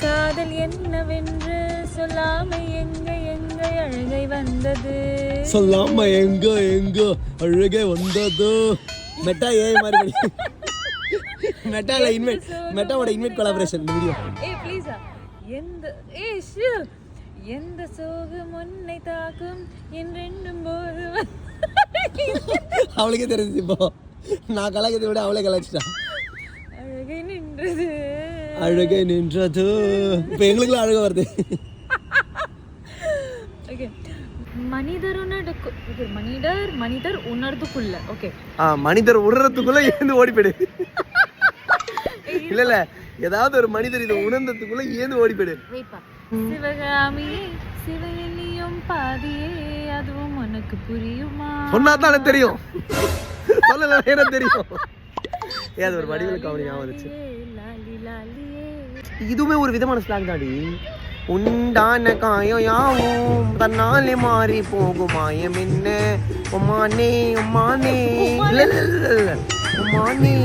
காதல் என்னவென்று சொல்லாம எங்க எங்க அழகை வந்தது. சொல்லாம எங்க எங்க அழகே வந்தது. மெட்டா ஏ மாதிரி மெட்டால இன்வைட் மெட்டாவோட இன்வைட் கொலாபரேஷன் வீடியோ. ஏய் ப்ளீஸ் எந்த சோகம் உன்னை தாக்கும் என் ரெண்டும் போது அவளுக்கே தெரிஞ்சு இப்போ நான் கலாய்க்கிறத விட அவளே கலாய்ச்சிட்டா. அழகை நின்றது அழகே நின்றது. இப்போ எங்களுக்குலாம் அழகா வருது. ஓகே மனிதர் உணர்றதுக்குள்ள ஓகே மனிதர் உணர்றதுக்குள்ள ஏந்து ஓடிப்போடு. இல்ல ஏதாவது ஒரு மனிதர் இதை உணர்ந்ததுக்குள்ள ஏந்து ஓடிப்போடு. சிவகாமியே சிவனியும் பாதியே அதுவும் உனக்கு புரியுமா? சொன்னாதான் தெரியும், சொல்லல எனக்கு தெரியும். ஏது ஒரு வடிவில் கவனி வந்துச்சு. இதுவுமே ஒரு விதமான ஸ்லாங் தாடி. உண்டான காயம் யாவும் தன்னாலே மாறி போகும் மாயம் என்ன உமானே உமானே உமானே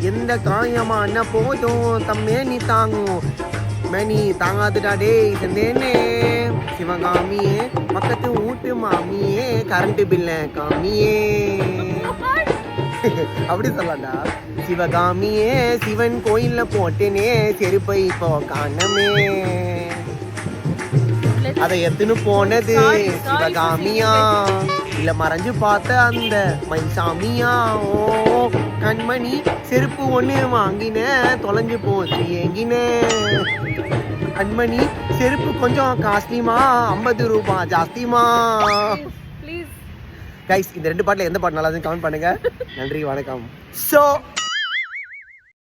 எந்த காயமான போதும் தம்மே நீ தாங்கும் மேனி தாங்காதுடா டே செந்தேனே சிவகாமியே பக்கத்து வீட்டு மாமியே கரண்ட் பில்ல காமியே அப்படி சொல்லலாம்டா. சிவகாமியே சிவன் கோயில்ல போட்டேனே செருப்பை இப்போ காணமே அதை எத்துன்னு போனது சிவகாமியா இல்ல மறைஞ்சு பார்த்த அந்த மயில்சாமியா? ஓ கண்மணி செருப்பு ஒண்ணு வாங்கின தொலைஞ்சு போச்சு ஏங்கின கண்மணி செருப்பு கொஞ்சம் காஸ்ட்லிமா 50 ரூபாய் ஜாஸ்திமா. கைஸ் இந்த 2 பாட்டுல எந்த பாட்டு நல்லா கமெண்ட் பண்ணுங்க. நன்றி வணக்கம். ஸோ